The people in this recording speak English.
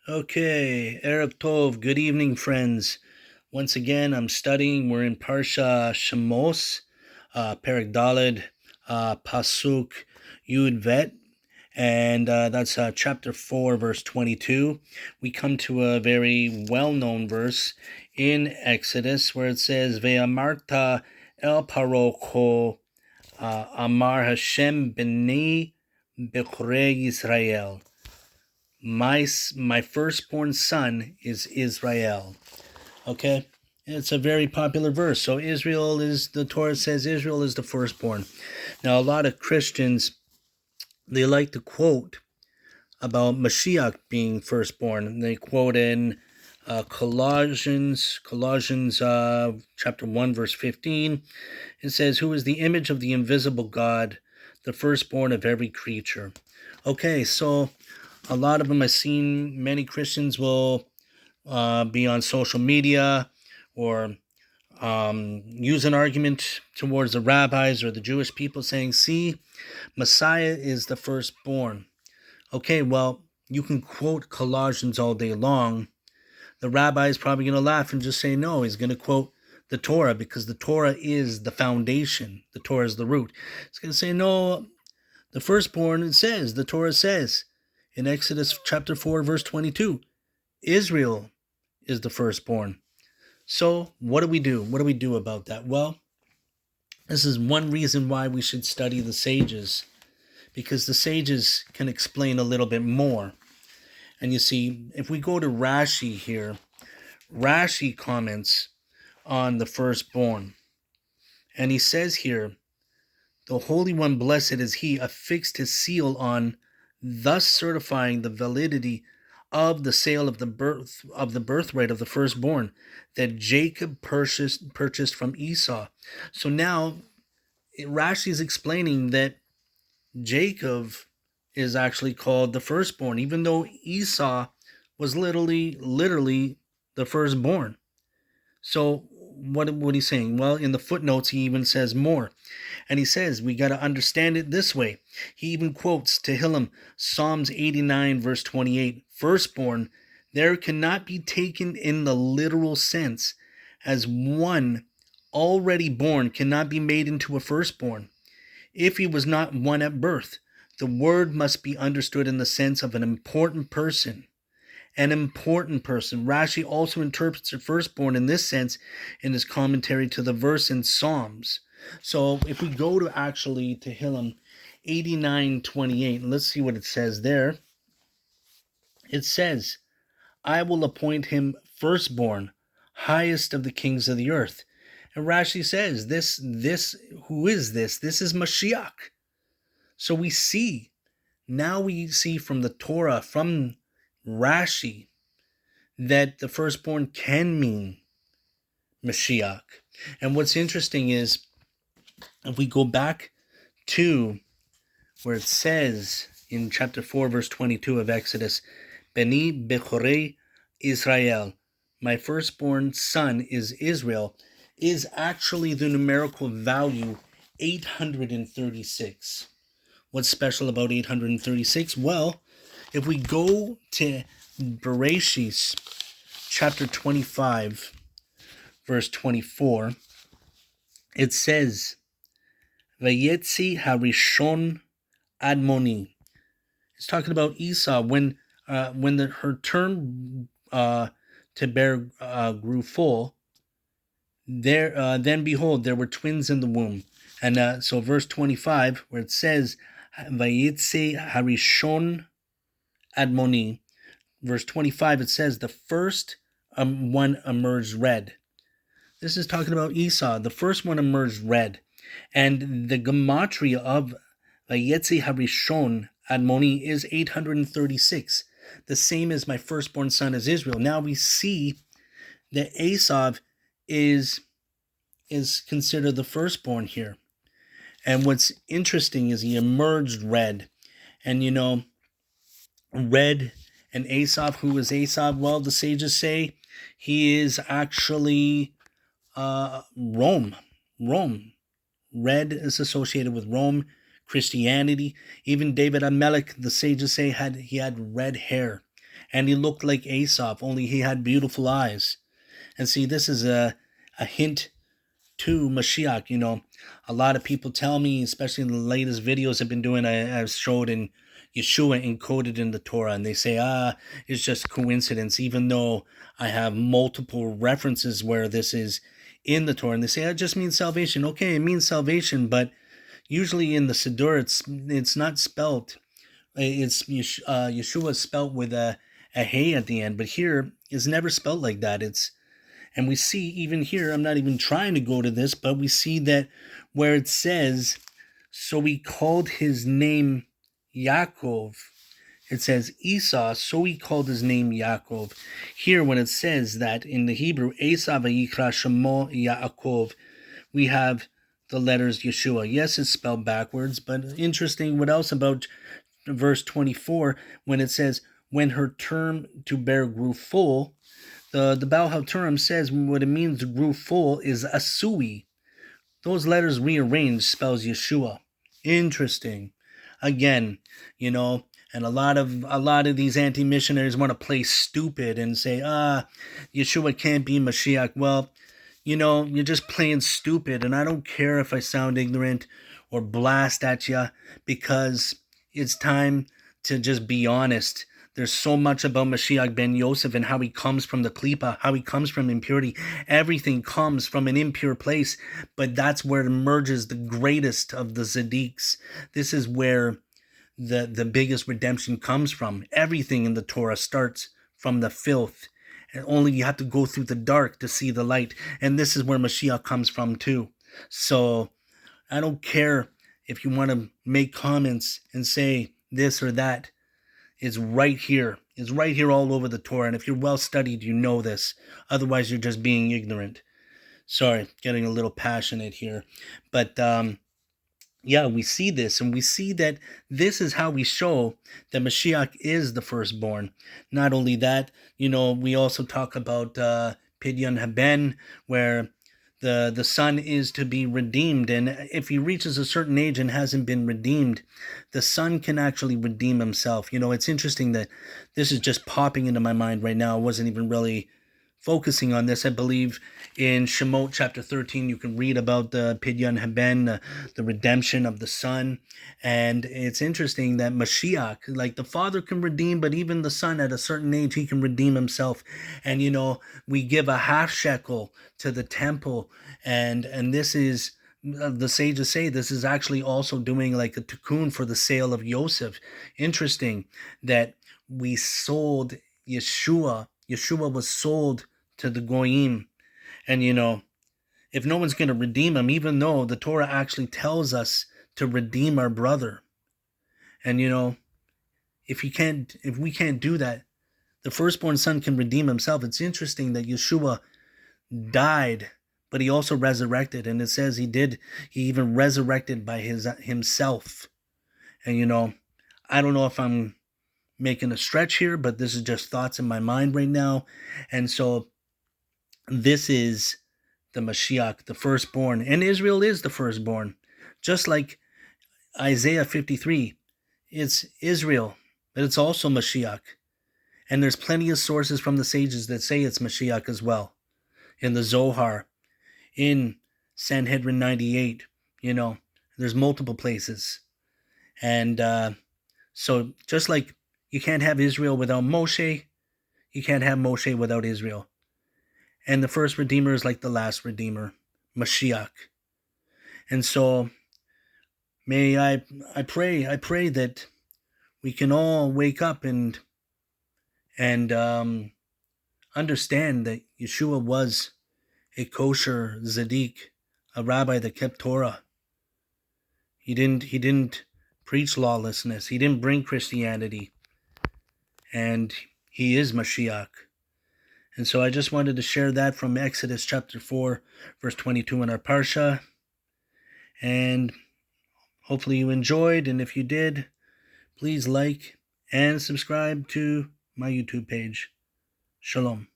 Okay, Erev Tov, good evening, friends. Once again, I'm studying. We're in Parsha Shemos, Perek Daled, Pasuk Yud Vet, and that's chapter 4, verse 22. We come to a very well-known verse in Exodus where it says, Ve'amarta el paro amar Hashem b'nei b'chorei Yisrael. My firstborn son is Israel. Okay, it's a very popular verse. So the Torah says Israel is the firstborn. Now a lot of Christians, they like to quote about Mashiac being firstborn. They quote in Colossians chapter 1 verse 15. It says, who is the image of the invisible God, the firstborn of every creature. Okay, so a lot of them I've seen, many Christians will be on social media or use an argument towards the rabbis or the Jewish people saying, see, Messiah is the firstborn. Okay, well, you can quote Colossians all day long. The rabbi is probably going to laugh and just say, no, he's going to quote the Torah because the Torah is the foundation. The Torah is the root. He's going to say, no, the firstborn, the Torah says, in Exodus chapter 4, verse 22, Israel is the firstborn. So what do we do? What do we do about that? Well, this is one reason why we should study the sages, because the sages can explain a little bit more. And you see, if we go to Rashi here, Rashi comments on the firstborn. And he says here, the Holy One, blessed is he, affixed his seal on, thus certifying the validity of the sale of the birthright of the firstborn that Jacob purchased from Esau. So now Rashi is explaining that Jacob is actually called the firstborn, even though Esau was literally the firstborn. So what he's saying? Well, in the footnotes, he even says more. And he says, we got to understand it this way. He even quotes Tehillim, Psalms 89, verse 28, firstborn, there cannot be taken in the literal sense, as one already born cannot be made into a firstborn. If he was not one at birth, the word must be understood in the sense of an important person. An important person. Rashi also interprets the firstborn in this sense in his commentary to the verse in Psalms. So if we go to actually Tehillim 89:28, let's see what it says there. It says, I will appoint him firstborn, highest of the kings of the earth. And Rashi says, who is this? This is Mashiach. So we see from the Torah, from Rashi, that the firstborn can mean Mashiach. And what's interesting is, if we go back to where it says in chapter 4, verse 22 of Exodus, Beni Bechorei Israel, my firstborn son is Israel, is actually the numerical value 836. What's special about 836? Well, if we go to Bereshit, chapter 25, verse 24, it says, Vayetzi harishon admoni. It's talking about Esau when her term to bear grew full. Then behold, there were twins in the womb. And so verse 25, where it says, Vayetzi harishon admoni, verse 25, it says, the first one emerged red. This is talking about Esau. The first one emerged red. And the gematria of Vayetzi harishon admoni is 836, the same as my firstborn son is Israel. Now we see that Esau is considered the firstborn here. And what's interesting is he emerged red. And red and Esau, who is Esau? Well, the sages say he is actually Rome. Red is associated with Rome, Christianity. Even David Amelech, the sages say, he had red hair. and he looked like Aesop, only he had beautiful eyes. And see, this is a hint to Mashiach. A lot of people tell me, especially in the latest videos I've been doing, I've showed in Yeshua encoded in the Torah, and they say, it's just coincidence, even though I have multiple references where this is in the Torah, and they say, it just means salvation. Okay, it means salvation, but usually in the Siddur, it's not spelt. It's Yeshua spelt with a hey at the end, but here it's never spelt like that. And we see even here, I'm not even trying to go to this, but we see that where it says, so he called his name Yaakov. It says Esau, so he called his name Yaakov. Here, when it says that in the Hebrew, Esav vayikra shemo Yaakov, we have the letters Yeshua. Yes, it's spelled backwards, but interesting. What else about verse 24, when it says, when her term to bear grew full, the Baal HaTurim says what it means grew full is Asui. Those letters rearranged spells Yeshua. Interesting. Again, and a lot of these anti-missionaries want to play stupid and say, Yeshua can't be Mashiach. Well, you're just playing stupid, and I don't care if I sound ignorant or blast at you, because it's time to just be honest. There's so much about Mashiach ben Yosef and how he comes from the Klippa, how he comes from impurity. Everything comes from an impure place, but that's where it emerges the greatest of the Tzaddiks. This is where the biggest redemption comes from. Everything in the Torah starts from the filth, and only you have to go through the dark to see the light. And this is where Mashiach comes from too. So I don't care if you want to make comments and say this or that. It's right here. It's right here all over the Torah. And if you're well studied, you know this. Otherwise, you're just being ignorant. Sorry, getting a little passionate here. But yeah, we see this, and we see that this is how we show that Mashiach is the firstborn. Not only that, we also talk about Pidyon Haben, where the son is to be redeemed, and if he reaches a certain age and hasn't been redeemed, the son can actually redeem himself. It's interesting that this is just popping into my mind right now. I wasn't even really focusing on this. I believe in Shemos chapter 13, you can read about the Pidyon Haben, the redemption of the son. And it's interesting that Mashiach, like the father can redeem, but even the son at a certain age, he can redeem himself. And, we give a half shekel to the temple. And this is, the sages say, this is actually also doing like a tikkun for the sale of Yosef. Interesting that we sold Yeshua. Yeshua was sold to the Goyim. And, if no one's going to redeem him, even though the Torah actually tells us to redeem our brother. And, if we can't do that, the firstborn son can redeem himself. It's interesting that Yeshua died, but he also resurrected. And it says he even resurrected by himself. And, I don't know if I'm making a stretch here, but this is just thoughts in my mind right now. And so this is the Mashiach, the firstborn, and Israel is the firstborn. Just like Isaiah 53, it's Israel, but it's also Mashiach. And there's plenty of sources from the sages that say it's Mashiach as well. In the Zohar, in Sanhedrin 98, there's multiple places. And so just like you can't have Israel without Moshe, you can't have Moshe without Israel. And the first Redeemer is like the last Redeemer, Mashiach. And so I pray that we can all wake up and understand that Yeshua was a kosher Tzaddik, a rabbi that kept Torah. He didn't preach lawlessness. He didn't bring Christianity. And he is Mashiach. And so I just wanted to share that from Exodus chapter 4, verse 22 in our Parsha. And hopefully you enjoyed. And if you did, please like and subscribe to my YouTube page. Shalom.